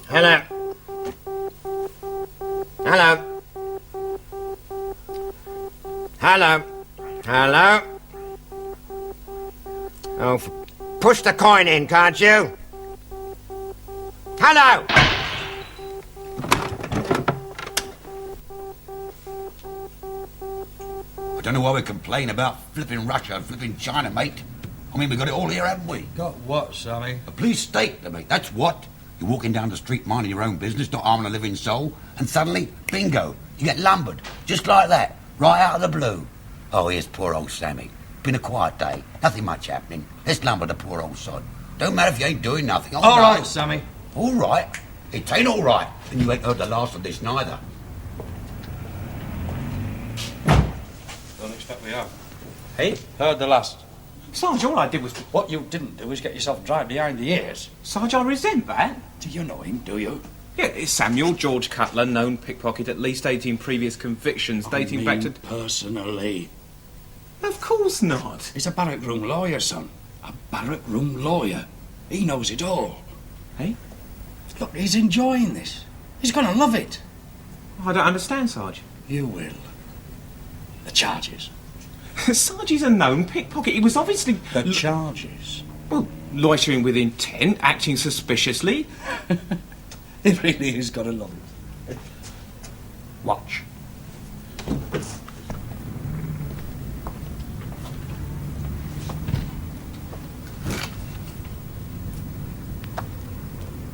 Hello. Hello. Hello. Hello. Oh, push the coin in, can't you? Hello. I don't know why we complain about flipping Russia and flipping China, mate. I mean, we got it all here, haven't we? Got what, Sammy? A police state, mate, that's what. You're walking down the street minding your own business, not harming a living soul, and suddenly, bingo, you get lumbered. Just like that, right out of the blue. Oh, here's poor old Sammy. Been a quiet day, nothing much happening. Let's lumber the poor old sod. Don't matter if you ain't doing nothing. All right, Sammy. All right? It ain't all right. And you ain't heard the last of this neither. Don't expect we have. Hey? Heard the last. Sarge, all I did was... What you didn't do is get yourself dragged behind the ears. Sarge, I resent that. Do you know him, do you? Yeah, it's Samuel George Cutler, known pickpocket, at least 18 previous convictions dating back to... personally. Of course not. He's a barrack room lawyer, son. A barrack room lawyer. He knows it all. Hey? Look, he's enjoying this. He's gonna love it. I don't understand, Sarge. You will. The charges. Sarge is a known pickpocket. He was obviously... The charges? Well, loitering with intent, acting suspiciously. He really is gonna love it. Watch.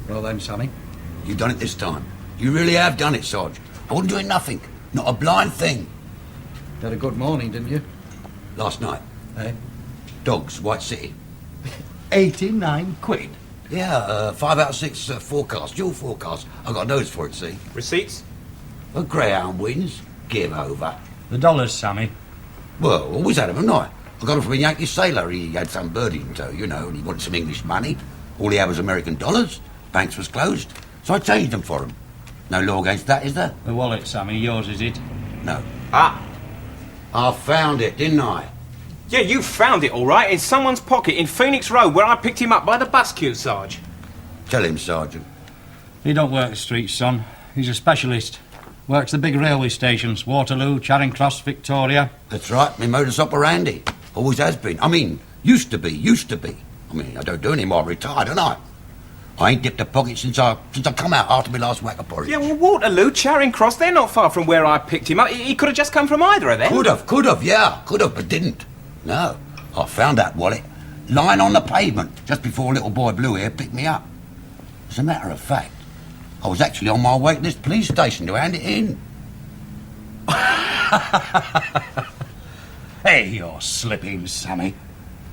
Well then, Sammy. You done it this time. You really have done it, Sarge. I wasn't doing nothing. Not a blind thing. You had a good morning, didn't you? Last night. Eh? Dogs, White City. 89 quid. Yeah, 5 out of 6 forecast. Dual forecast. I got a nose for it, see? Receipts? A greyhound wins. Give over. The dollars, Sammy. Well, always had 'em, haven't I? I got 'em from a Yankee sailor. He had some birdie in tow, you know, and he wanted some English money. All he had was American dollars. Banks was closed. So I changed them for him. No law against that, is there? The wallet, Sammy. Yours, is it? No. Ah. I found it, didn't I? Yeah, you found it, all right, in someone's pocket in Phoenix Road where I picked him up by the bus queue, Sarge. Tell him, Sergeant. He don't work the streets, son. He's a specialist. Works the big railway stations. Waterloo, Charing Cross, Victoria. That's right, my modus operandi. Always has been. I mean, used to be. I mean, I don't do any more. I'm retired, don't I? I ain't dipped a pocket since I come out after my last whack of porridge. Yeah, well, Waterloo, Charing Cross, they're not far from where I picked him up. He could have just come from either of them. Could have, but didn't. No, I found that wallet lying on the pavement just before little boy Blue here picked me up. As a matter of fact, I was actually on my way to this police station to hand it in. Hey, you're slipping, Sammy.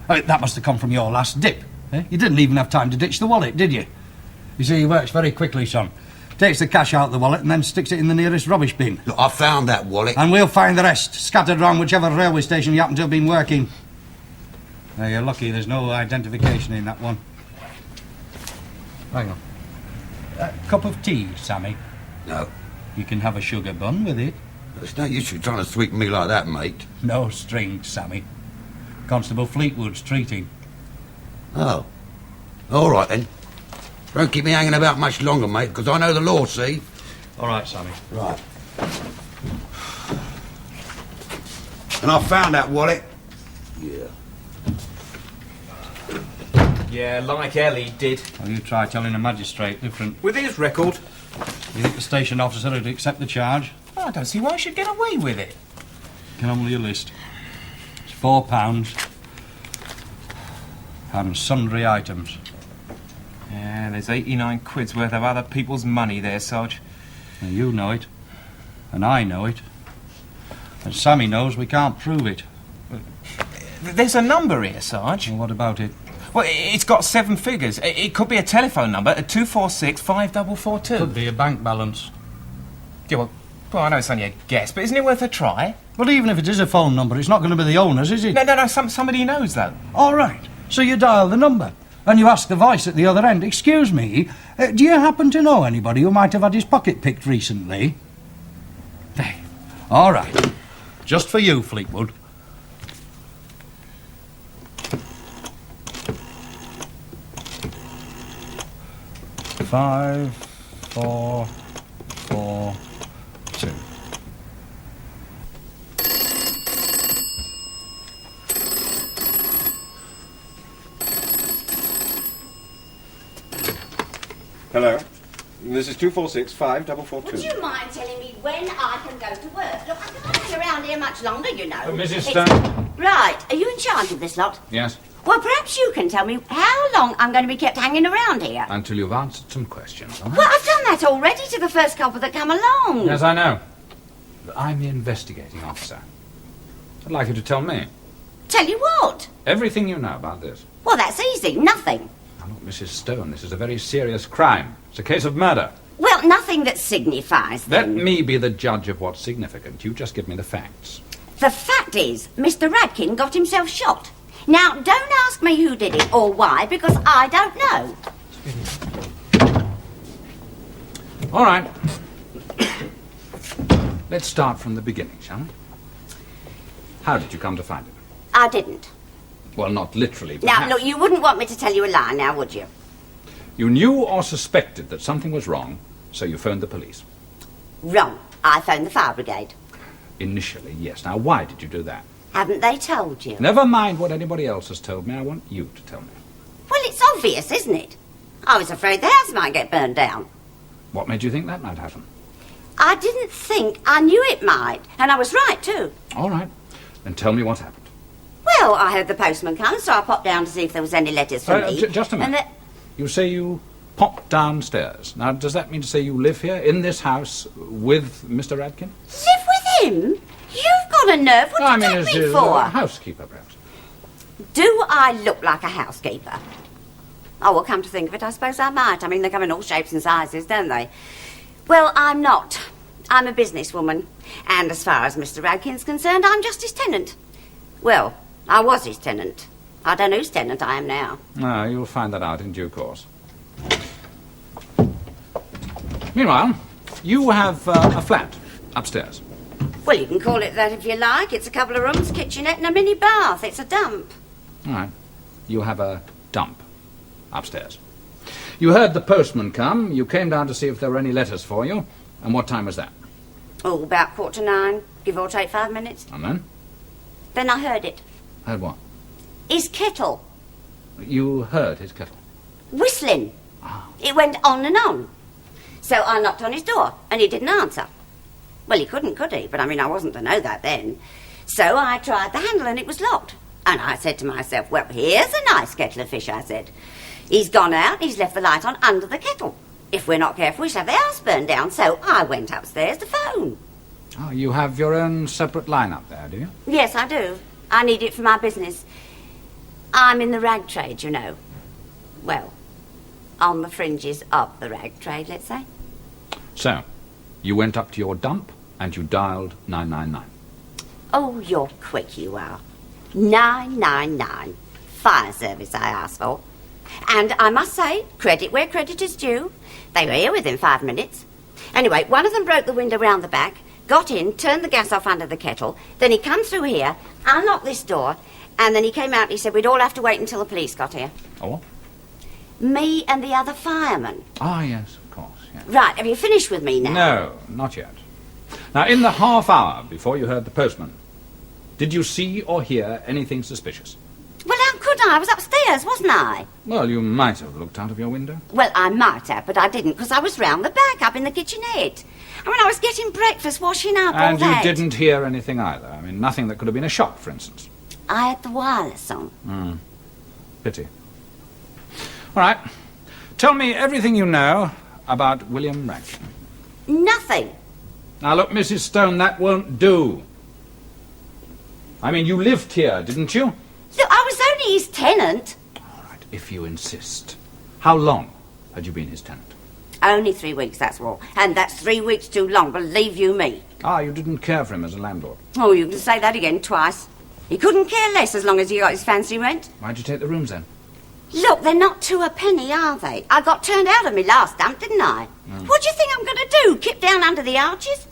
I mean, that must have come from your last dip. Eh? You didn't even have time to ditch the wallet, did you? You see, he works very quickly, son. Takes the cash out of the wallet and then sticks it in the nearest rubbish bin. Look, I found that wallet. And we'll find the rest, scattered around whichever railway station you happen to have been working. Now, you're lucky there's no identification in that one. Hang on. A cup of tea, Sammy. No, You can have a sugar bun with it. there's no use you trying to sweeten me like that, mate. No strings, Sammy. Constable Fleetwood's treating. Oh, all right then. Don't keep me hanging about much longer, mate, because I know the law, see? All right, Sammy. Right. And I found that wallet. Yeah. Yeah, like Ellie did. Well, you try telling a magistrate different. With his record. You think the station officer would accept the charge? I don't see why I should get away with it. Can only a list. It's £4 and sundry items. Yeah, there's 89 quid's worth of other people's money there, Sarge. Now, you know it, and I know it, and Sammy knows we can't prove it. There's a number here, Sarge. Well, what about it? Well, it's got 7 figures. It could be a telephone number at 246 5442. Could be a bank balance. Yeah, well, I know it's only a guess, but isn't it worth a try? Well, even if it is a phone number, it's not going to be the owner's, is it? No, somebody knows, though. All right. So you dial the number, and you ask the voice at the other end, "Excuse me, do you happen to know anybody who might have had his pocket picked recently?" There. All right. Just for you, Fleetwood. Five, 442. Hello. This is 246-5442. Would you mind telling me when I can go to work? Look, I can't hang around here much longer, you know. Mrs. It's- Stone? Right. Are you in charge of this lot? Yes. Well, perhaps you can tell me how long I'm going to be kept hanging around here. Until you've answered some questions, all right? Well, I've done that already to the first couple that come along. Yes, I know. But I'm the investigating officer. I'd like you to tell me Tell you what? everything you know about this. Well, that's easy. Nothing. Now, look, Mrs. Stone, this is a very serious crime. It's a case of murder. Well, nothing that signifies, Let then. me be the judge of what's significant. You just give me the facts. The fact is, Mr. Radkin got himself shot. Now, don't ask me who did it or why, because I don't know. All right. Let's start from the beginning, shall we? How did you come to find it? I didn't. Well, not literally, Now, perhaps. look, you wouldn't want me to tell you a lie now, would you? You knew or suspected that something was wrong, so you phoned the police. Wrong. I phoned the fire brigade. Initially, yes. Now, why did you do that? Haven't they told you? Never mind what anybody else has told me. I want you to tell me. Well, it's obvious, isn't it? I was afraid the house might get burned down. What made you think that might happen? I didn't think. I knew it might. And I was right, too. All right. Then tell me what happened. Well, I heard the postman come, so I popped down to see if there was any letters for me. Just a minute. And You say you popped downstairs. Now, does that mean to say you live here, in this house, with Mr. Radkin? live with him? You've got a nerve. What do you take me as for? a housekeeper, perhaps. Do I look like a housekeeper? Oh, well, come to think of it, I suppose I might. I mean, they come in all shapes and sizes, don't they? Well, I'm not. I'm a businesswoman. And as far as Mr. Radkin's concerned, I'm just his tenant. Well, I was his tenant. I don't know whose tenant I am now. No, you'll find that out in due course. Meanwhile, you have a flat upstairs. Well, you can call it that if you like. It's a couple of rooms, kitchenette and a mini bath. It's a dump. All right. You have a dump upstairs. You heard the postman come. You came down to see if there were any letters for you. And what time was that? Oh, about 9:15, give or take 5 minutes. And then? Then I heard it. Heard what? His kettle. You heard his kettle. Whistling. It went on and on. So I knocked on his door, and he didn't answer. Well, he couldn't, could he? But I mean, I wasn't to know that then. So I tried the handle, and it was locked. And I said to myself, well, here's a nice kettle of fish, I said. He's gone out, he's left the light on under the kettle. If we're not careful, we shall have the house burned down. So I went upstairs to phone. Oh, you have your own separate line up there, do you? Yes, I do. I need it for my business. I'm in the rag trade, you know. Well, on the fringes of the rag trade, let's say. So, you went up to your dump and you dialed 999. Oh, you're quick, you are. 999. Fire service I asked for. And I must say, credit where credit is due. They were here within 5 minutes. Anyway, one of them broke the window round the back, got in, turned the gas off under the kettle, then he come through here, unlocked this door, and then he came out and he said we'd all have to wait until the police got here. Oh? Me and the other fireman. Ah, yes, of course, yes. Right, have you finished with me now? No, not yet. Now, in the half hour before you heard the postman, did you see or hear anything suspicious? Well, how could I? I was upstairs, wasn't I? Well, you might have looked out of your window. Well, I might have, but I didn't, because I was round the back, up in the kitchenette. I mean, I was getting breakfast, washing up, all And you that. didn't hear anything either. I mean, nothing that could have been a shock, for instance. I had the wireless on. Pity. All right. Tell me everything you know about William Radkin. Nothing. Now, look, Mrs. Stone, that won't do. I mean, you lived here, didn't you? Look, I was only his tenant. All right, if you insist. How long had you been his tenant? Only 3 weeks, that's all. And that's 3 weeks too long, believe you me. Ah, you didn't care for him as a landlord. Oh, you can say that again twice. He couldn't care less as long as he got his fancy rent. Why'd you take the rooms then? Look, they're not 2 a penny, are they? I got turned out of me last dump, didn't I? What do you think I'm going to do? Kip down under the arches?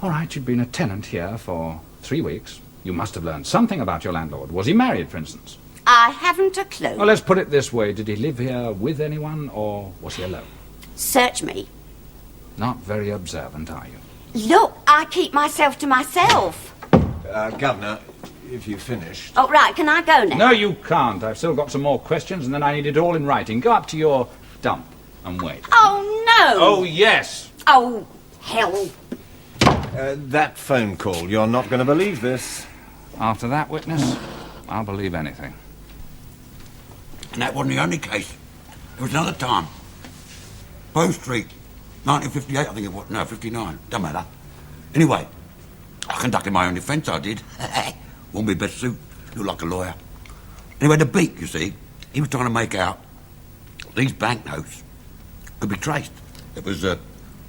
All right, you'd been a tenant here for 3 weeks. You must have learned something about your landlord. Was he married, for instance? I haven't a clue. Well, let's put it this way. Did he live here with anyone, or was he alone? Search me? Not very observant, are you? Look, I keep myself to myself. Governor, if you've finished. Oh, right, can I go now? No, you can't. I've still got some more questions, and then I need it all in writing. Go up to your dump and wait. Oh, no! Oh, yes! Oh, hell. That phone call, you're not going to believe this. After that witness, I'll believe anything. And that wasn't the only case. There was another time. Bow Street, 1958, I think it was. No, 59. Don't matter. Anyway, I conducted my own defence, I did. Wore my best suit. Looked like a lawyer. Anyway, the beak, you see, he was trying to make out these banknotes could be traced. It was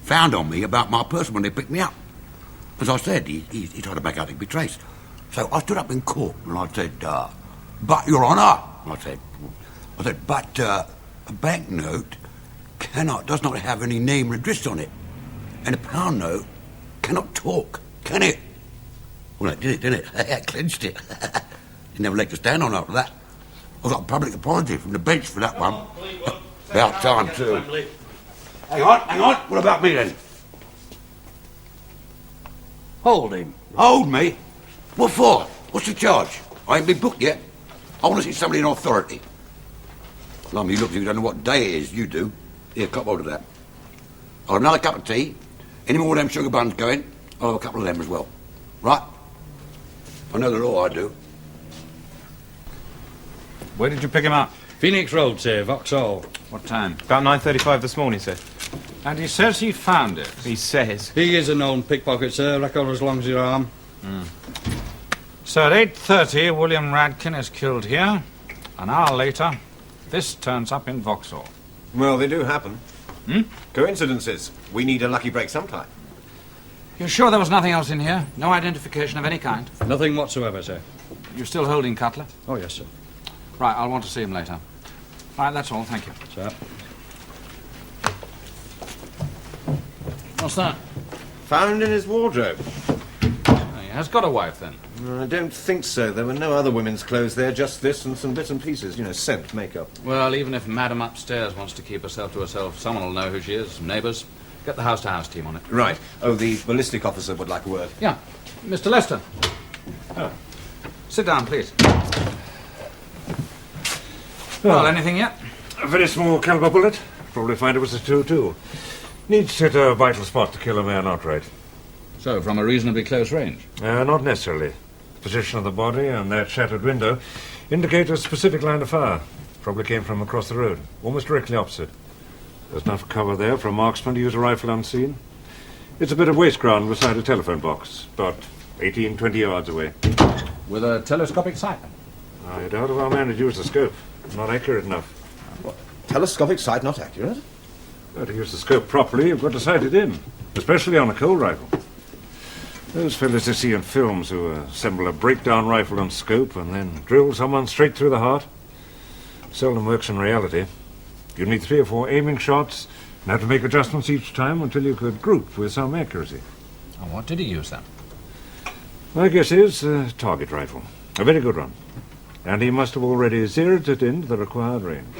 found on me about my person when they picked me up. As I said, he tried to make out it could be traced. So I stood up in court and I said, but, Your Honour, I said, but a banknote does not have any name or address on it. And a pound note cannot talk, can it? Well, it did it, didn't it? I clinched it. Didn't have a leg to stand on after that. I got a public apology from the bench for that one. About time, too. Hang on. What about me, then? Hold him. Hold me? What for? What's the charge? I ain't been booked yet. I want to see somebody in authority. Blimey, you look as if you don't know what day it is. You do. Here, cop hold of that. I'll have another cup of tea. Any more of them sugar buns going? I'll have a couple of them as well. Right? I know the law, I do. Where did you pick him up? Phoenix Road, sir, Vauxhall. What time? About 9:35 this morning, sir. And he says he found it. He says. He is a known pickpocket, sir. Record as long as your arm. So at 8:30, William Radkin is killed here. An hour later, this turns up in Vauxhall. Well, they do happen. Hmm? Coincidences. We need a lucky break sometime. You're sure there was nothing else in here? No identification of any kind? Nothing whatsoever, sir. You're still holding Cutler? Oh, yes, sir. Right, I'll want to see him later. Right, that's all, thank you. Sir. What's that? Found in his wardrobe. He has got a wife, then. I don't think so. There were no other women's clothes there, just this and some bits and pieces. Scent, makeup. Well, even if Madam upstairs wants to keep herself to herself, someone will know who she is. Neighbours. Get the house-to-house team on it. Right. Oh, the ballistic officer would like a word. Yeah. Mr. Lester. Oh. Sit down, please. Well, anything yet? A very small caliber bullet. Probably find it was a 2-2. Needs to hit a vital spot to kill a man outright. So, from a reasonably close range? Not necessarily. The position of the body and that shattered window indicate a specific line of fire. Probably came from across the road, almost directly opposite. There's enough cover there for a marksman to use a rifle unseen. It's a bit of waste ground beside a telephone box, about 18-20 yards away. With a telescopic sight? I doubt if our man had used a scope. Not accurate enough. What? Telescopic sight not accurate? Well, to use the scope properly, you've got to sight it in, especially on a cold rifle. Those fellas you see in films who assemble a breakdown rifle on scope and then drill someone straight through the heart seldom works in reality. You need 3 or 4 aiming shots and have to make adjustments each time until you could group with some accuracy. And what did he use then? My guess is a target rifle. A very good one. And he must have already zeroed it into the required range.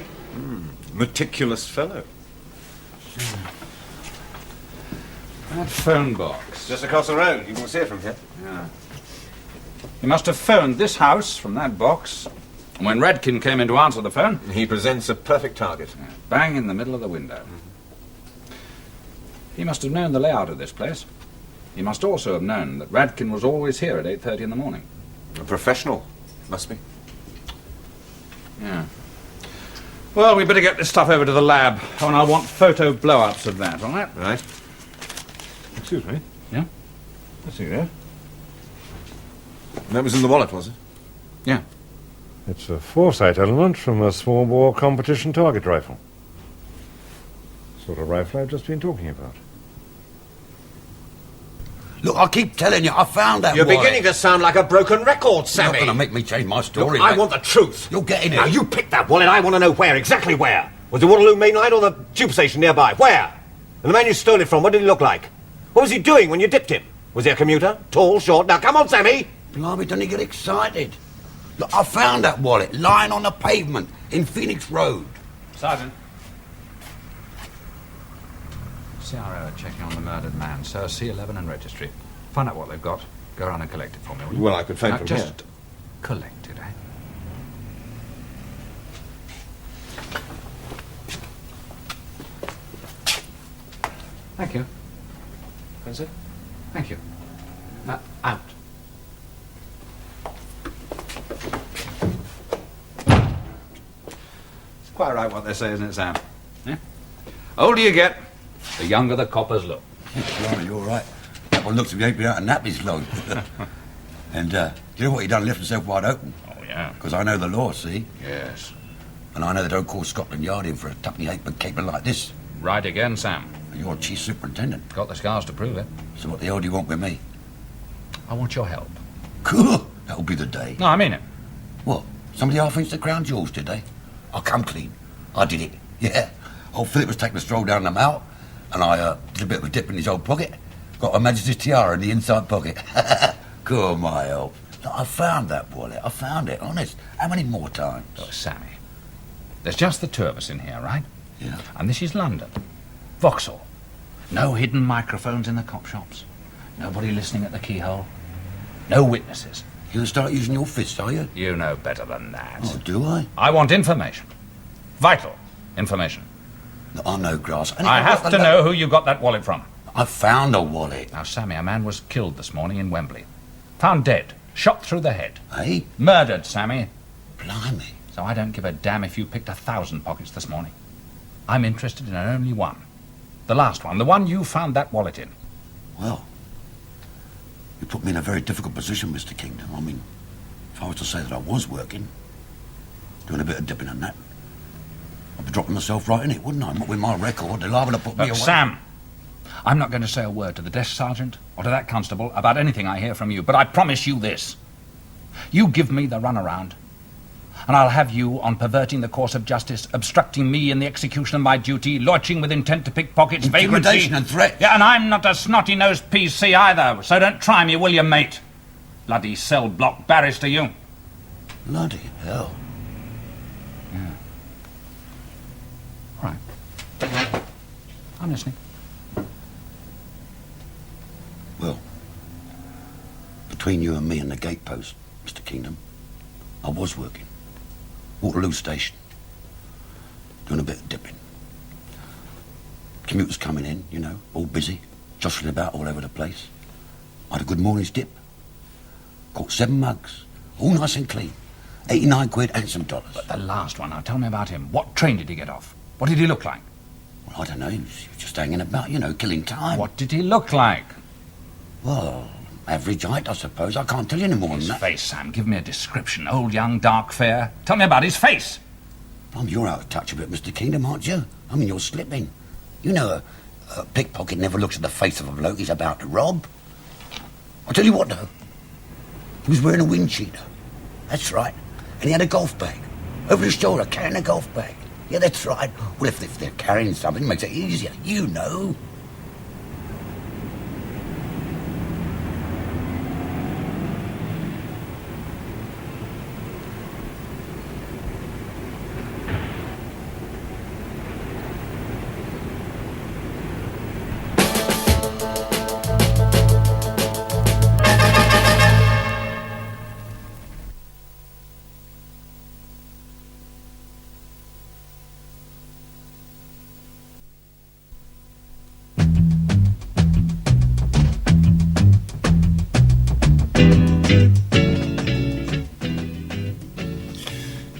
Meticulous fellow. That phone box. Just across the road. You can see it from here. Yeah. He must have phoned this house from that box. And when Radkin came in to answer the phone... He presents a perfect target. Yeah, bang in the middle of the window. He must have known the layout of this place. He must also have known that Radkin was always here at 8:30 in the morning. A professional. Must be. Yeah. Well, we better get this stuff over to the lab. Oh, and I'll want photo blow-ups of that, all right? Right. Excuse me. Yeah? Let's see there. That was in the wallet, was it? Yeah. It's a foresight element from a small-bore competition target rifle. Sort of rifle I've just been talking about. Look, I keep telling you, I found that You're wallet. beginning to sound like a broken record, You're not Sammy. going to make me change my story, Look, I mate. want the truth. You're getting it. Now, you picked that wallet. I want to know where, exactly where. Was it Waterloo Main Line or the tube station nearby? Where? And the man you stole it from, what did he look like? What was he doing when you dipped him? Was he a commuter? Tall, short? Now, come on, Sammy. Blimey, don't you get excited? Look, I found that wallet lying on the pavement in Phoenix Road. Sergeant. CRO are checking on the murdered man. So C11 and registry. Find out what they've got. Go around and collect it for me, will you? Well, I could phone Now, from just here. collect it, eh? Thank you. That's it? Thank you. Out. It's quite right what they say, isn't it, Sam? Yeah? Older you get, the younger the coppers look. Blimey, you're right. That one looks to be aping out a nappy's load. And, you know what he done? Left himself wide open. Oh, yeah. Because I know the law, see? Yes. And I know they don't call Scotland Yard in for a tuppenny halfpenny caper like this. Right again, Sam. And you're chief superintendent. Got the scars to prove it. So what the hell do you want with me? I want your help. Cool. That'll be the day. No, I mean it. What? Somebody half inched the crown jewels, did they? I'll come clean. I did it. Yeah. Old Philip was taking a stroll down the mall, and I did a bit of a dip in his old pocket. Got Her Majesty's tiara in the inside pocket. Cool, my help. Look, I found that wallet. I found it, honest. How many more times? Look, Sammy, there's just the two of us in here, right? Yeah. And this is London. Vauxhall. No hidden microphones in the cop shops. Nobody listening at the keyhole. No witnesses. You'll start using your fists, are you? You know better than that. Oh, do I? I want information. Vital information. No, I'm no grass. I have to know who you got that wallet from. I found a wallet. Now, Sammy, a man was killed this morning in Wembley. Found dead. Shot through the head. Eh? Murdered, Sammy. Blimey. So I don't give a damn if you picked 1,000 pockets this morning. I'm interested in only one. The last one. The one you found that wallet in. Well, you put me in a very difficult position, Mr. Kingdom. I mean, if I was to say that I was working, doing a bit of dipping and that, I'd be dropping myself right in it, wouldn't I? Not with my record. They're liable to put me Look, away. Sam, I'm not going to say a word to the desk sergeant or to that constable about anything I hear from you, but I promise you this. You give me the runaround, and I'll have you on perverting the course of justice, obstructing me in the execution of my duty, lurching with intent to pick pockets, Intimidation vagrancy. and threat. Yeah, and I'm not a snotty-nosed PC either, so don't try me, will you, mate? Bloody cell-block barrister, you. Bloody hell. Yeah. All right. I'm listening. Well, between you and me and the gatepost, Mr. Kingdom, I was working. Waterloo Station. Doing a bit of dipping. Commuters coming in, you know, all busy, jostling about all over the place. I had a good morning's dip. Caught 7 mugs, all nice and clean. 89 quid and some dollars. But the last one, now tell me about him. What train did he get off? What did he look like? Well, I don't know, he was just hanging about, you know, killing time. What did he look like? Well, average height, I suppose. I can't tell you any more His than that. face, Sam. Give me a description. Old, young, dark, fair. Tell me about his face. You're out of touch a bit, Mr. Kingdom, aren't you? I mean, you're slipping. You know, a pickpocket never looks at the face of a bloke he's about to rob. I'll tell you what, though. He was wearing a wind cheater. That's right. And he had a golf bag. Over his shoulder, carrying a golf bag. Yeah, that's right. Well, if they're carrying something, it makes it easier. You know.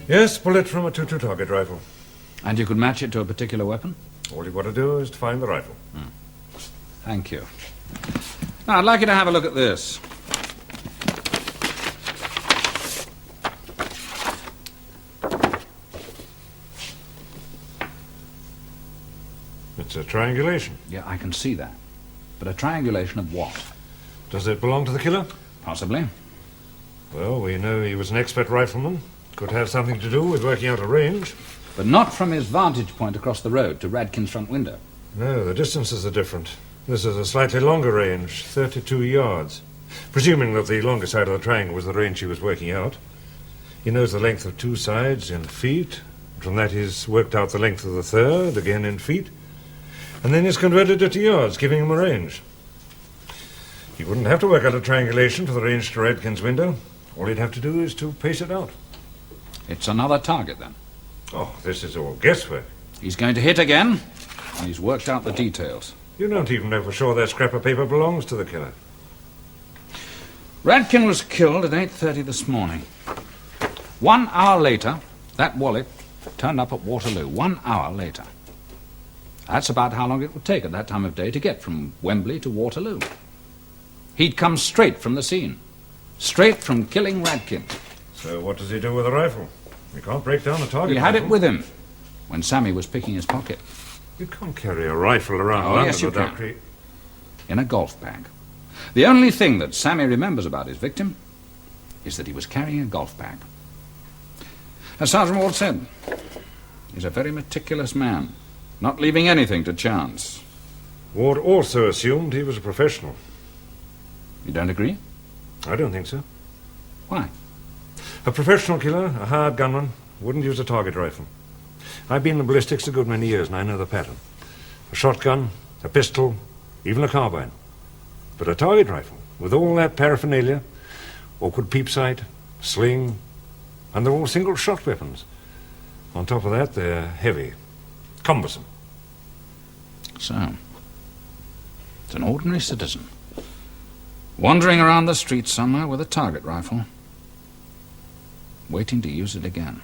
Yes, bullet from a .22 target rifle. And you could match it to a particular weapon? All you've got to do is to find the rifle. Thank you. Now, I'd like you to have a look at this. It's a triangulation. Yeah, I can see that. But a triangulation of what? Does it belong to the killer? Possibly. Well, we know he was an expert rifleman. Could have something to do with working out a range. But not from his vantage point across the road to Radkin's front window. No, the distances are different. This is a slightly longer range, 32 yards. Presuming that the longer side of the triangle was the range he was working out. He knows the length of 2 sides in feet. From that he's worked out the length of the third, again in feet. And then he's converted it to yours, giving him a range. He wouldn't have to work out a triangulation for the range to Radkin's window. All he'd have to do is to pace it out. It's another target, then. Oh, this is all guesswork. He's going to hit again, and he's worked out the details. You don't even know for sure that scrap of paper belongs to the killer. Radkin was killed at 8:30 this morning. 1 hour later, that wallet turned up at Waterloo. 1 hour later. That's about how long it would take at that time of day to get from Wembley to Waterloo. He'd come straight from the scene. Straight from killing Radkin. So what does he do with a rifle? He can't break down a target. He had it rifle. with him when Sammy was picking his pocket. You can't carry a rifle around Oh, London yes, you without can. In a golf bag. The only thing that Sammy remembers about his victim is that he was carrying a golf bag. As Sergeant Ward said, he's a very meticulous man, not leaving anything to chance. Ward also assumed he was a professional. You don't agree? I don't think so. Why? A professional killer, a hired gunman, wouldn't use a target rifle. I've been in ballistics a good many years, and I know the pattern. A shotgun, a pistol, even a carbine. But a target rifle, with all that paraphernalia, awkward peep sight, sling, and they're all single-shot weapons. On top of that, they're heavy, cumbersome. So, it's an ordinary citizen, wandering around the streets somewhere with a target rifle, waiting to use it again.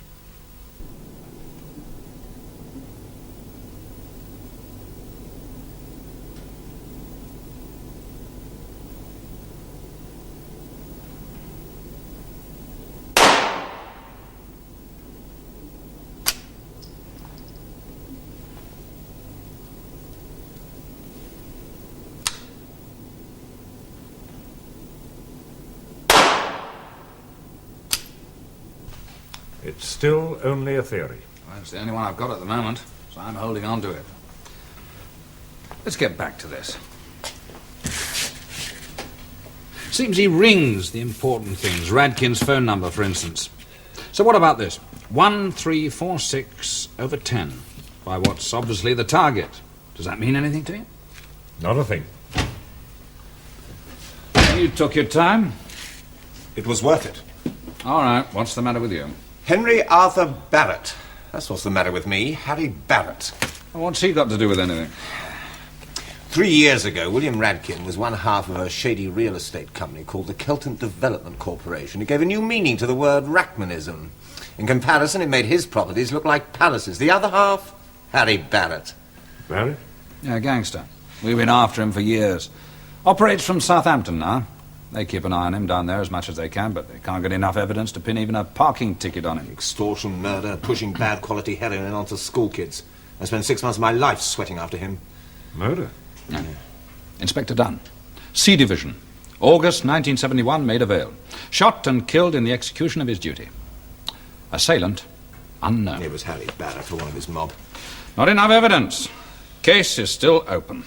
It's still only a theory. Well, it's the only one I've got at the moment, so I'm holding on to it. Let's get back to this. Seems he rings the important things. Radkin's phone number, for instance. So what about this? 1346/10 by what's obviously the target. Does that mean anything to you? Not a thing. You took your time. It was worth it. All right, what's the matter with you? Henry Arthur Barrett. That's what's the matter with me. Harry Barrett. What's he got to do with anything? 3 years ago, William Radkin was one half of a shady real estate company called the Kelton Development Corporation. It gave a new meaning to the word Rachmanism. In comparison, it made his properties look like palaces. The other half, Harry Barrett. Barrett? Yeah, gangster. We've been after him for years. Operates from Southampton now. They keep an eye on him down there as much as they can, but they can't get enough evidence to pin even a parking ticket on him. Extortion, murder, pushing bad quality heroin onto school kids. I spent 6 months of my life sweating after him. Murder? Yeah. Inspector Dunn, C Division, August 1971, Maida Vale. Shot and killed in the execution of his duty. Assailant, unknown. It was Harry Barrett or one of his mob. Not enough evidence. Case is still open.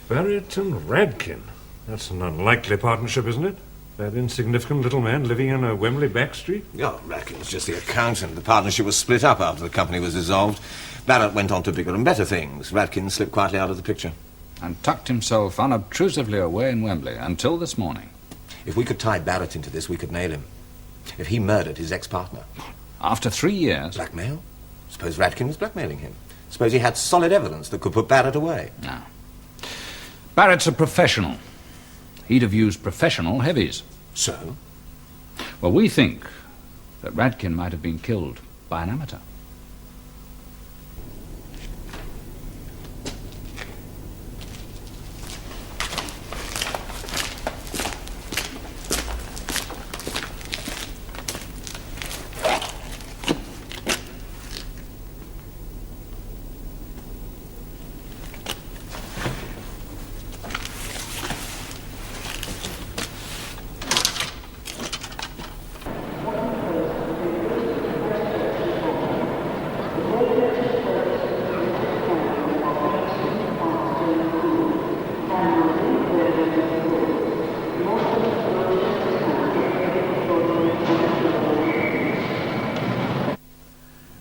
Barrett and Radkin. That's an unlikely partnership, isn't it? That insignificant little man living in a Wembley back street? Oh, Radkin was just the accountant. The partnership was split up after the company was dissolved. Barrett went on to bigger and better things. Radkin slipped quietly out of the picture. And tucked himself unobtrusively away in Wembley until this morning. If we could tie Barrett into this, we could nail him. If he murdered his ex-partner. After 3 years... Blackmail? Suppose Radkin was blackmailing him. Suppose he had solid evidence that could put Barrett away. No. Barrett's a professional. He'd have used professional heavies. So? Well, we think that Radkin might have been killed by an amateur.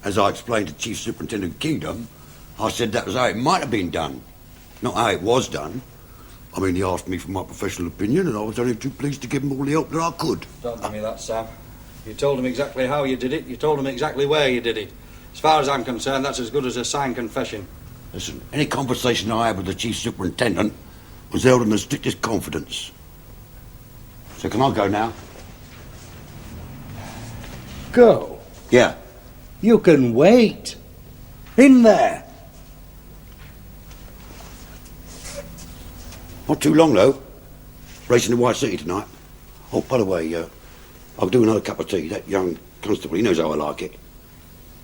As I explained to Chief Superintendent Kingdom, I said that was how it might have been done. Not how it was done. I mean, he asked me for my professional opinion, and I was only too pleased to give him all the help that I could. Don't tell me that, Sam. You told him exactly how you did it. You told him exactly where you did it. As far as I'm concerned, that's as good as a signed confession. Listen, any conversation I had with the chief superintendent was held in the strictest confidence. So can I go now? Go? Yeah. You can wait. In there. Not too long, though. Racing to White City tonight. Oh, by the way, I'll do another cup of tea. That young constable, he knows how I like it.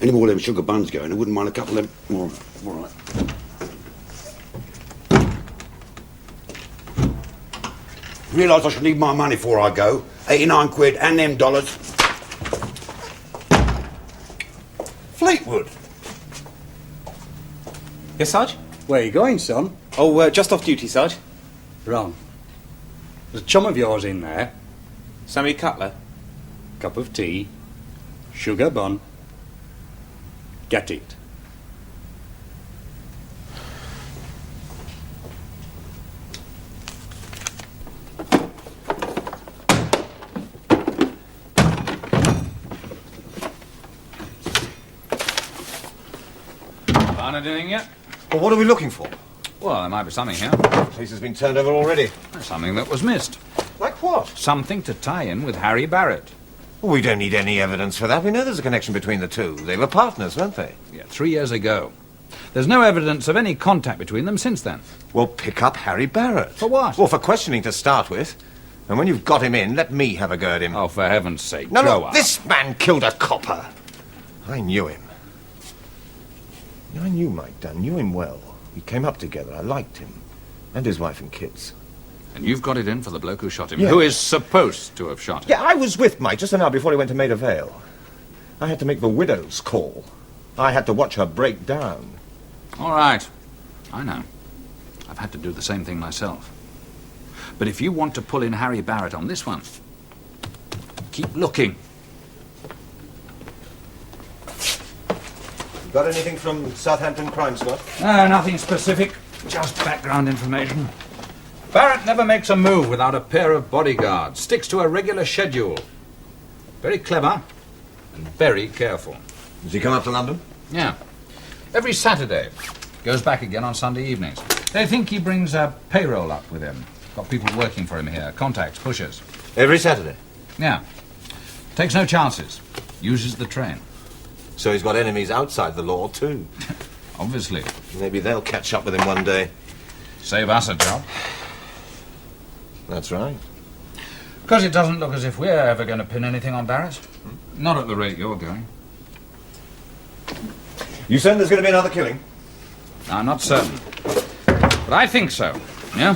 Any more of them sugar buns going, I wouldn't mind a couple of them. All right. Realise I should need my money before I go. 89 quid and them dollars. Fleetwood. Yes, Sarge? Where you going, son? Oh, just off duty, Sarge. Wrong. There's a chum of yours in there. Sammy Cutler. Cup of tea. Sugar bun. Get it. Found anything yet? Well, what are we looking for? Well, there might be something here. The place has been turned over already. Something that was missed. Like what? Something to tie in with Harry Barrett. Well, we don't need any evidence for that. We know there's a connection between the two. They were partners, weren't they? Yeah, 3 years ago. There's no evidence of any contact between them since then. Well, pick up Harry Barrett. For what? Well, for questioning to start with. And when you've got him in, let me have a go at him. Oh, for heaven's sake, No, grow no, up. this man killed a copper. I knew him. I knew Mike Dunn, knew him well. We came up together. I liked him. And his wife and kids. And you've got it in for the bloke who shot him, Yeah. who is supposed to have shot him. Yeah, I was with Mike just an hour before he went to Maida Vale. I had to make the widow's call. I had to watch her break down. All right. I know. I've had to do the same thing myself. But if you want to pull in Harry Barrett on this one, keep looking. Got anything from Southampton Crime Squad? No, nothing specific. Just background information. Barrett never makes a move without a pair of bodyguards. Sticks to a regular schedule. Very clever and very careful. Does he come up to London? Yeah. Every Saturday. Goes back again on Sunday evenings. They think he brings a payroll up with him. Got people working for him here. Contacts, pushers. Every Saturday? Yeah. Takes no chances. Uses the train. So he's got enemies outside the law, too. Obviously. Maybe they'll catch up with him one day. Save us a job. That's right. Because it doesn't look as if we're ever going to pin anything on Barrett. Not at the rate you're going. You saying there's going to be another killing? I'm not certain. But I think so. Yeah?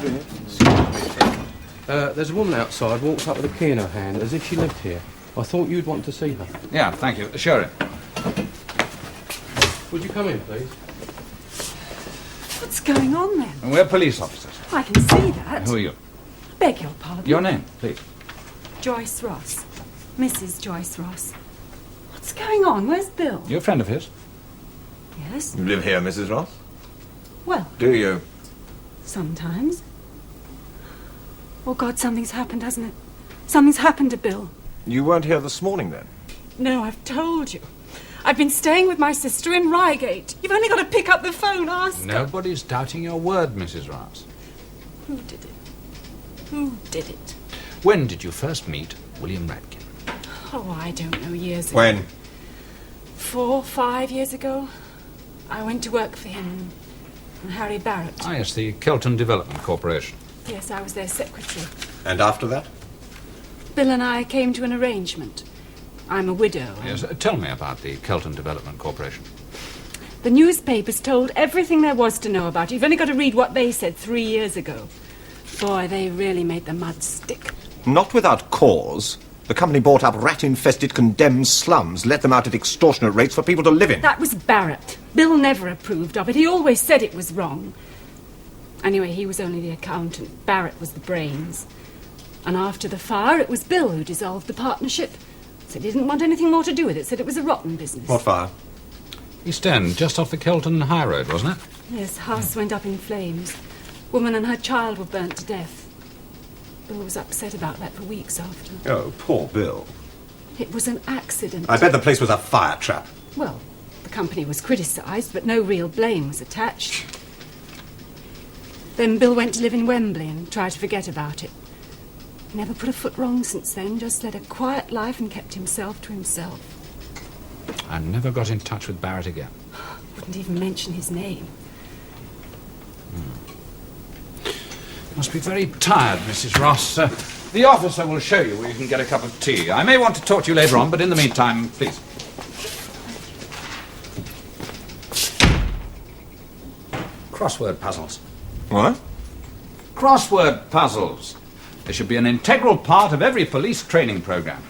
There's a woman outside, walks up with a key in her hand, as if she lived here. I thought you'd want to see her. Yeah, thank you. Sure. Would you come in, please? What's going on then? We're police officers. I can see that. Who are you? Beg your pardon. Your name, please. Joyce Ross. Mrs. Joyce Ross. What's going on? Where's Bill? You're a friend of his? Yes. You live here, Mrs. Ross? Well, Do you? sometimes. Oh, God, something's happened, hasn't it? Something's happened to Bill. You weren't here this morning, then? No, I've told you. I've been staying with my sister in Reigate. You've only got to pick up the phone, ask her. Nobody's doubting your word, Mrs. Ross. Who did it? Who did it? When did you first meet William Radkin? Oh, I don't know, years ago. When? 4, 5 years ago. I went to work for him and Harry Barrett. Ah, yes, the Kelton Development Corporation. Yes, I was their secretary. And after that? Bill and I came to an arrangement. I'm a widow. Yes, tell me about the Kelton Development Corporation. The newspapers told everything there was to know about it. You've only got to read what they said 3 years ago. Boy, they really made the mud stick. Not without cause. The company bought up rat-infested, condemned slums, let them out at extortionate rates for people to live in. That was Barrett. Bill never approved of it. He always said it was wrong. Anyway, he was only the accountant. Barrett was the brains. And after the fire, it was Bill who dissolved the partnership. Said he didn't want anything more to do with it. Said it was a rotten business. What fire? East End, just off the Kelton High Road, wasn't it? Yes, house went up in flames. Woman and her child were burnt to death. Bill was upset about that for weeks after. Oh, poor Bill. It was an accident. I bet the place was a fire trap. Well, the company was criticised, but no real blame was attached. Then Bill went to live in Wembley and tried to forget about it. Never put a foot wrong since then, just led a quiet life and kept himself to himself. I never got in touch with Barrett again. Wouldn't even mention his name. Must be very tired, Mrs. Ross. The officer will show you where you can get a cup of tea. I may want to talk to you later on, but in the meantime, please. Crossword puzzles. What? Crossword puzzles. They should be an integral part of every police training program.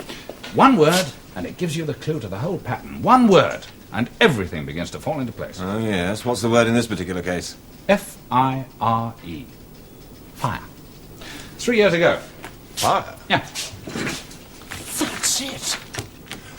One word, and it gives you the clue to the whole pattern. One word, and everything begins to fall into place. Oh, yes. What's the word in this particular case? F-I-R-E. Fire. 3 years ago. Fire? Yeah. That's it.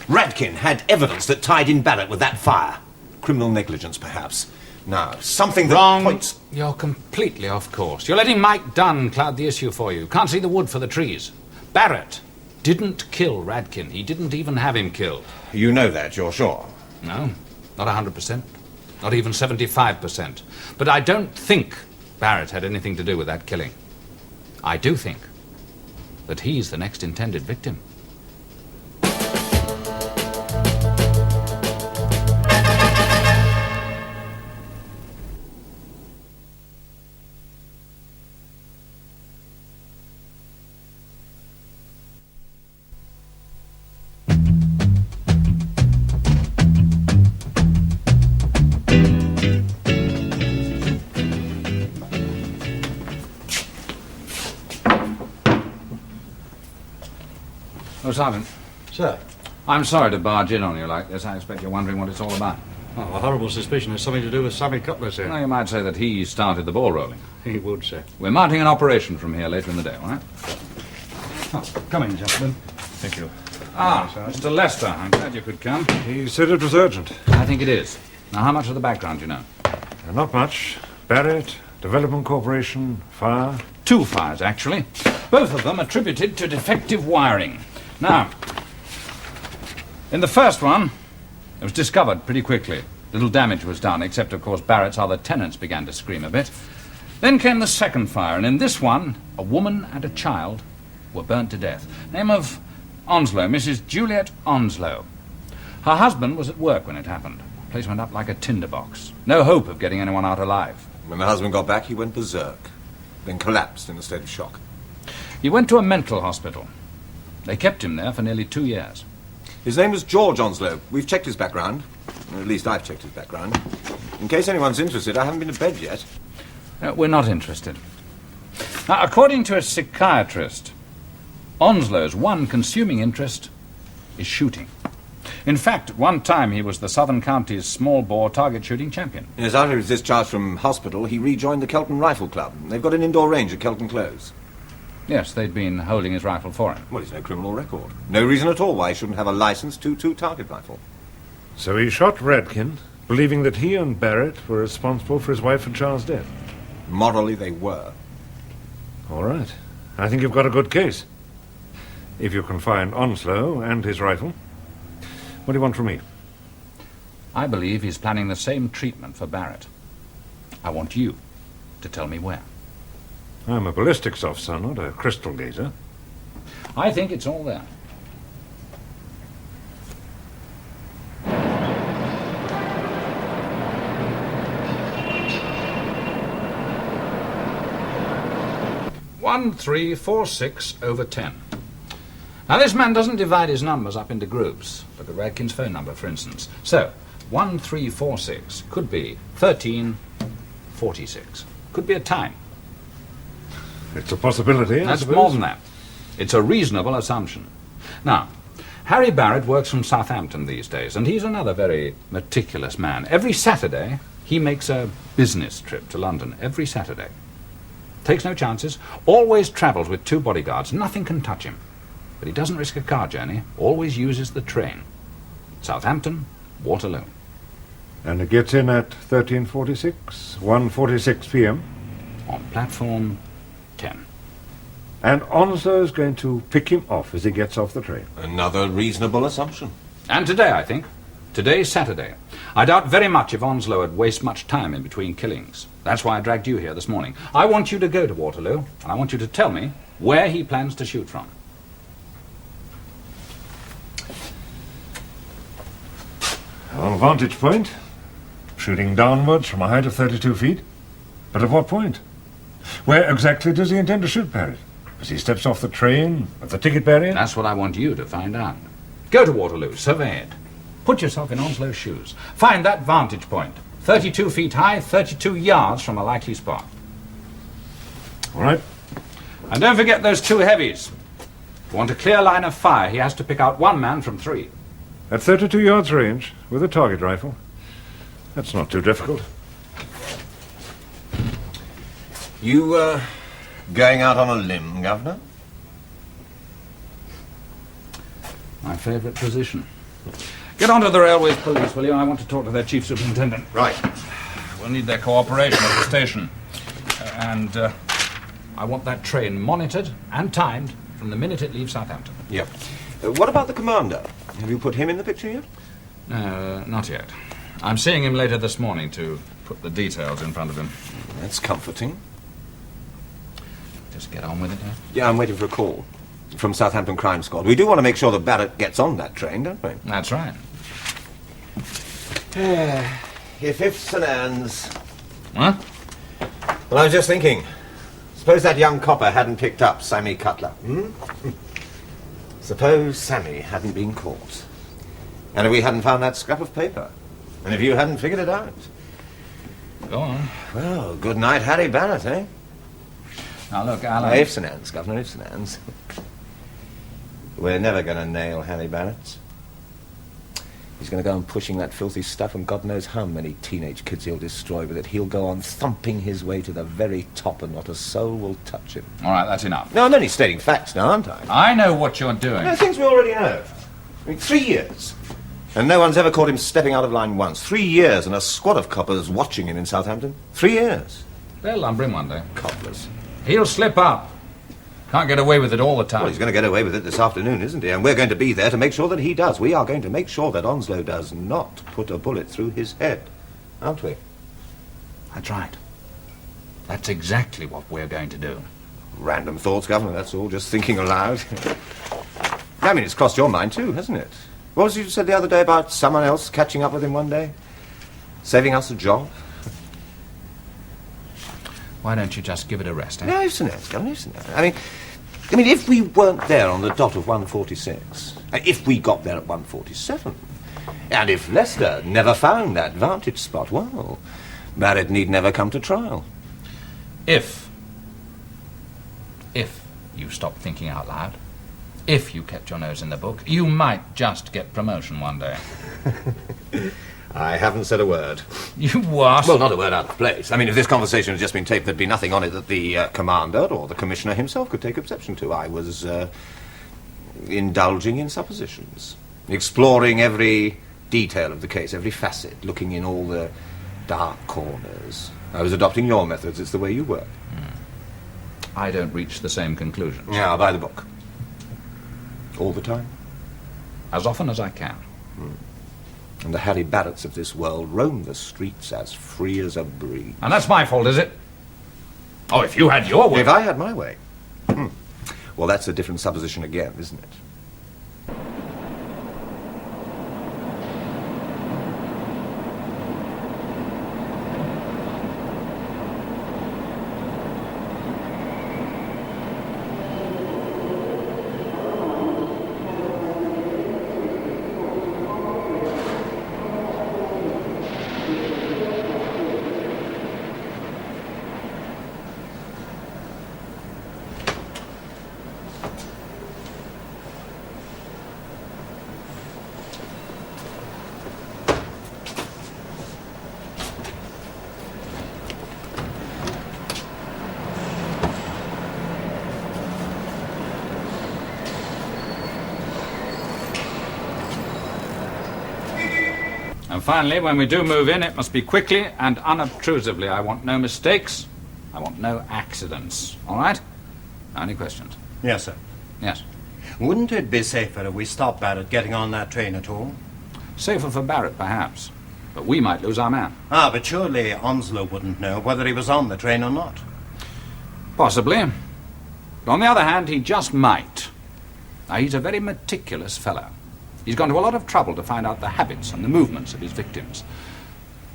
Radkin had evidence that tied in Barrett with that fire. Criminal negligence, perhaps. Now, something that Wrong. points... You're completely off course. You're letting Mike Dunn cloud the issue for you. Can't see the wood for the trees. Barrett didn't kill Radkin. He didn't even have him killed. You know that, you're sure? No, not 100%. Not even 75%. But I don't think Barrett had anything to do with that killing. I do think that he's the next intended victim. Oh, Sergeant. Sir? I'm sorry to barge in on you like this. I expect you're wondering what it's all about. Oh, a horrible suspicion has something to do with Sammy Cutler, sir. Well, you might say that he started the ball rolling. He would, sir. We're mounting an operation from here later in the day, all right? Oh, come in, gentlemen. Thank you. Ah, Mr. Lester, I'm glad you could come. He said it was urgent. I think it is. Now, how much of the background do you know? Not much. Barrett, Development Corporation, fire. 2 fires, actually. Both of them attributed to defective wiring. Now, in the first one, it was discovered pretty quickly. Little damage was done, except, of course, Barrett's other tenants began to scream a bit. Then came the second fire, and in this one, a woman and a child were burnt to death. Name of Onslow, Mrs. Juliet Onslow. Her husband was at work when it happened. The place went up like a tinderbox. No hope of getting anyone out alive. When the husband got back, he went berserk, then collapsed in a state of shock. He went to a mental hospital. They kept him there for nearly 2 years. His name was George Onslow. We've checked his background. Or at least I've checked his background. In case anyone's interested, I haven't been to bed yet. We're not interested. Now, according to a psychiatrist, Onslow's one consuming interest is shooting. In fact, at one time he was the Southern County's small-bore target shooting champion. Yes, after his discharge from hospital, he rejoined the Kelton Rifle Club. They've got an indoor range at Kelton Close. Yes, they'd been holding his rifle for him. Well, he's no criminal record. No reason at all why he shouldn't have a licensed .22 target rifle. So he shot Radkin, believing that he and Barrett were responsible for his wife and child's death. Morally, they were. All right. I think you've got a good case. If you can find Onslow and his rifle. What do you want from me? I believe he's planning the same treatment for Barrett. I want you to tell me where. I'm a ballistics officer, not a crystal gazer. I think it's all there. One, 3, 4, 6 over 10. Now, this man doesn't divide his numbers up into groups. Look at Radkin's phone number, for instance. So, 1346 could be 1346. Could be a time. It's a possibility, I That's suppose. more than that. It's a reasonable assumption. Now, Harry Barrett works from Southampton these days, and he's another very meticulous man. Every Saturday, he makes a business trip to London. Every Saturday. Takes no chances, always travels with 2 bodyguards. Nothing can touch him. But he doesn't risk a car journey, always uses the train. Southampton, Waterloo. And it gets in at 13:46, 1:46 p.m. On platform 10. And Onslow's going to pick him off as he gets off the train. Another reasonable assumption. And today, I think. Today's Saturday. I doubt very much if Onslow would waste much time in between killings. That's why I dragged you here this morning. I want you to go to Waterloo, and I want you to tell me where he plans to shoot from. On vantage point, shooting downwards from a height of 32 feet. But at what point? Where exactly does he intend to shoot Barrett? As he steps off the train, at the ticket barrier? That's what I want you to find out. Go to Waterloo, survey it. Put yourself in Onslow's shoes. Find that vantage point. 32 feet high, 32 yards from a likely spot. All right. And don't forget those two heavies. If you want a clear line of fire, he has to pick out one man from three. At 32 yards range, with a target rifle. That's not too difficult. You, going out on a limb, Governor? My favourite position. Get onto the railways police, will you? I want to talk to their chief superintendent. Right. We'll need their cooperation at the station. And I want that train monitored and timed from the minute it leaves Southampton. Yep. What about the commander? Have you put him in the picture yet? No, not yet. I'm seeing him later this morning to put the details in front of him. That's comforting. Just get on with it, eh? Yeah, I'm waiting for a call from Southampton Crime Squad. We do want to make sure that Barrett gets on that train, don't we? That's right. If ifs and ands. What? Well, I was just thinking. Suppose that young copper hadn't picked up Sammy Cutler. Suppose Sammy hadn't been caught. And if we hadn't found that scrap of paper. And if you hadn't figured it out. Go on. Well, good night, Harry Barrett, eh? Now, look, Alan... Ifs and ands, Governor, ifs and ands. We're never going to nail Harry Barrett. He's going to go on pushing that filthy stuff, and God knows how many teenage kids he'll destroy with it. He'll go on thumping his way to the very top, and not a soul will touch him. All right, that's enough. No, I'm only stating facts now, aren't I? I know what you're doing. No, things we already know. I mean, 3 years. And no one's ever caught him stepping out of line once. 3 years, and a squad of coppers watching him in Southampton. 3 years. They'll lumber him one day. Cobblers. He'll slip up. Can't get away with it all the time. Well, he's going to get away with it this afternoon, isn't he? And we're going to be there to make sure that he does. We are going to make sure that Onslow does not put a bullet through his head, aren't we? That's right. That's exactly what we're going to do. Random thoughts, Governor, that's all. Just thinking aloud. I mean, it's crossed your mind, too, hasn't it? What was it you said the other day about someone else catching up with him one day? Saving us a job? Why don't you just give it a rest, eh? No, ifs and ands, Governor, ifs and ands. I mean, if we weren't there on the dot of 1:46, if we got there at 1:47, and if Leicester never found that vantage spot, well, Barrett need never come to trial. If you stopped thinking out loud, if you kept your nose in the book, you might just get promotion one day. I haven't said a word. You what? Well, not a word out of place. I mean, if this conversation had just been taped, there'd be nothing on it that the commander or the commissioner himself could take exception to. I was indulging in suppositions, exploring every detail of the case, every facet, looking in all the dark corners. I was adopting your methods. It's the way you work. I don't reach the same conclusions. Yeah, by the book. All the time? As often as I can. And the Harry Barretts of this world roam the streets as free as a breeze. And that's my fault, is it? Oh, if you had your way... If I had my way. Well, that's a different supposition again, isn't it? And finally, when we do move in, it must be quickly and unobtrusively. I want no mistakes. I want no accidents. All right? Now, any questions? Yes, sir. Yes. Wouldn't it be safer if we stopped Barrett getting on that train at all? Safer for Barrett, perhaps. But we might lose our man. Ah, but surely Onslow wouldn't know whether he was on the train or not. Possibly. But on the other hand, he just might. Now, he's a very meticulous fellow. He's gone to a lot of trouble to find out the habits and the movements of his victims.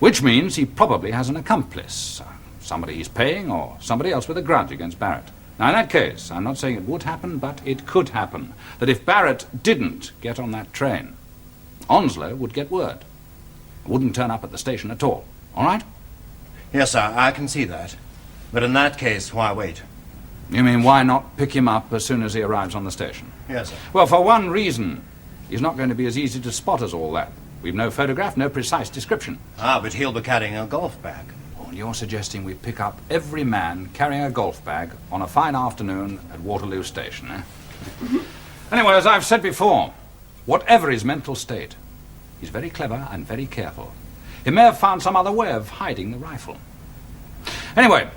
Which means he probably has an accomplice. Somebody he's paying or somebody else with a grudge against Barrett. Now, in that case, I'm not saying it would happen, but it could happen. That if Barrett didn't get on that train, Onslow would get word. Wouldn't turn up at the station at all. All right? Yes, sir, I can see that. But in that case, why wait? You mean why not pick him up as soon as he arrives on the station? Yes, sir. Well, for one reason. He's not going to be as easy to spot as all that. We've no photograph, no precise description. Ah, but he'll be carrying a golf bag. Well, you're suggesting we pick up every man carrying a golf bag on a fine afternoon at Waterloo Station, eh? Anyway, as I've said before, whatever his mental state, he's very clever and very careful. He may have found some other way of hiding the rifle. Anyway,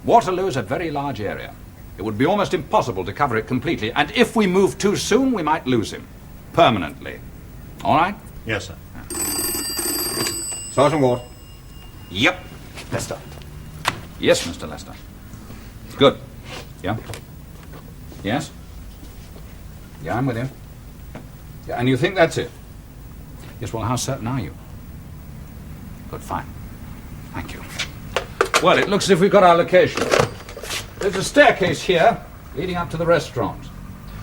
Waterloo is a very large area. It would be almost impossible to cover it completely, and if we move too soon, we might lose him. Permanently. All right? Yes, sir. Sergeant Ward. Yep. Lester. Yes, Mr. Lester. Good. Yeah? Yes? Yeah, I'm with you. Yeah, and you think that's it? Yes, well, how certain are you? Good, fine. Thank you. Well, it looks as if we've got our location. There's a staircase here leading up to the restaurant.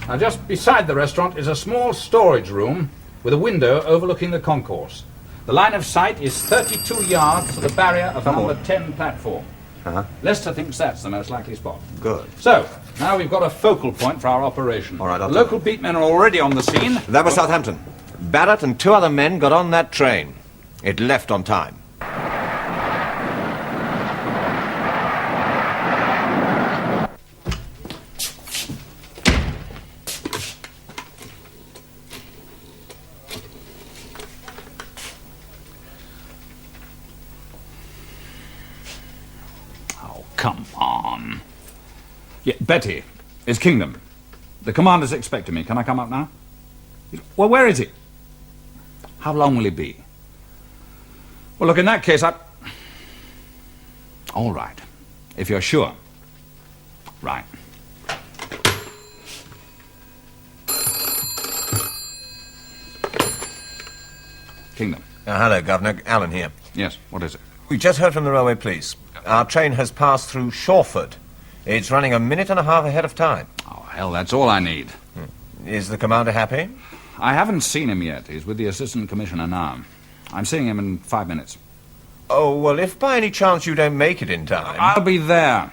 Now, just beside the restaurant is a small storage room with a window overlooking the concourse. The line of sight is 32 yards to the barrier of number 10 platform. Lester thinks that's the most likely spot. Good. So, now we've got a focal point for our operation. All right, the I'll local beatmen are already on the scene. That was Southampton. Barrett and 2 other men got on that train. It left on time. Come on. Yeah, Betty, it's Kingdom. The commander's expecting me. Can I come up now? Well, where is he? How long will he be? Well, look, in that case, all right. If you're sure. Right. Kingdom. Hello, Governor. Allen here. Yes, what is it? We just heard from the railway police. Our train has passed through Shawford. It's running a minute and a half ahead of time. Oh, hell, that's all I need. Is the commander happy? I haven't seen him yet. He's with the assistant commissioner now. I'm seeing him in 5 minutes. Oh, well, if by any chance you don't make it in time... I'll be there.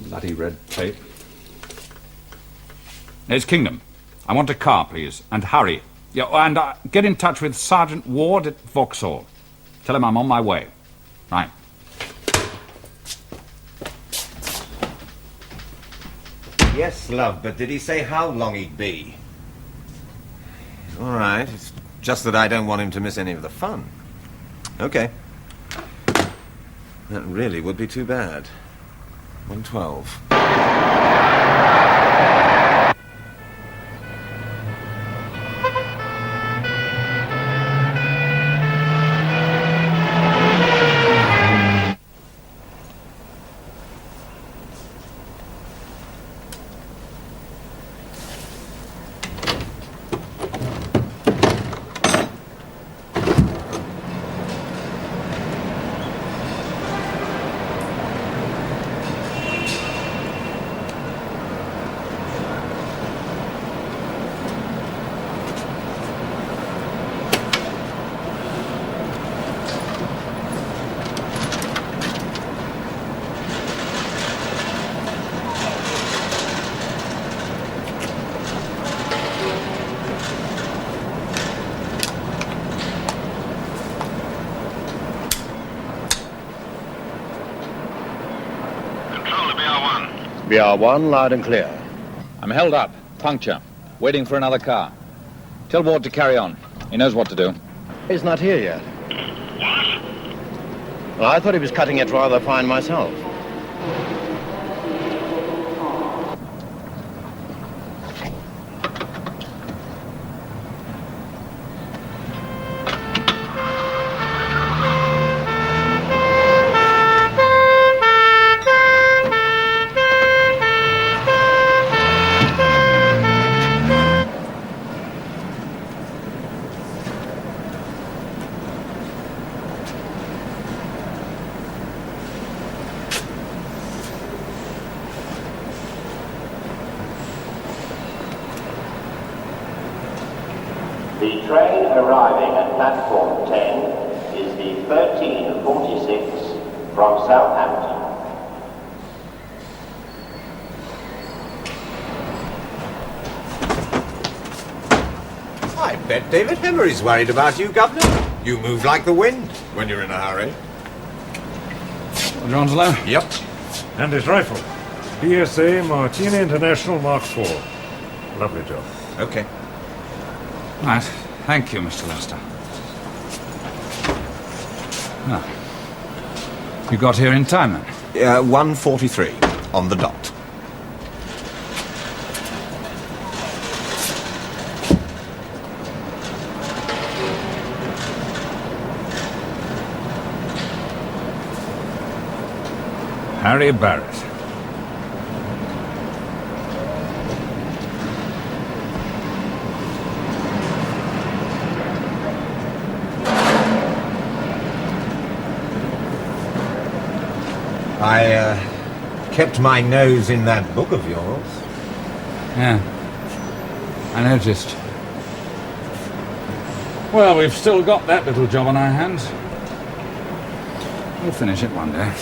Bloody red tape. It's Kingdom. I want a car, please, and hurry. Yeah, and get in touch with Sergeant Ward at Vauxhall. Tell him I'm on my way. Right. Yes, love, but did he say how long he'd be? All right, it's just that I don't want him to miss any of the fun. Okay. That really would be too bad. 112. BR1, loud and clear. I'm held up. Puncture. Waiting for another car. Tell Ward to carry on. He knows what to do. He's not here yet. Well, I thought he was cutting it rather fine myself. The train arriving at platform 10 is the 1346 from Southampton. I bet David Emery's worried about you, Governor. You move like the wind when you're in a hurry. John's alone? Yep. And his rifle. PSA Martina International Mark IV. Lovely job. Okay. Right. Thank you, Mr. Lester. Ah. You got here in time, then? 1:43 on the dot. Harry Barrett. I kept my nose in that book of yours. Yeah. I noticed. Well, we've still got that little job on our hands. We'll finish it one day.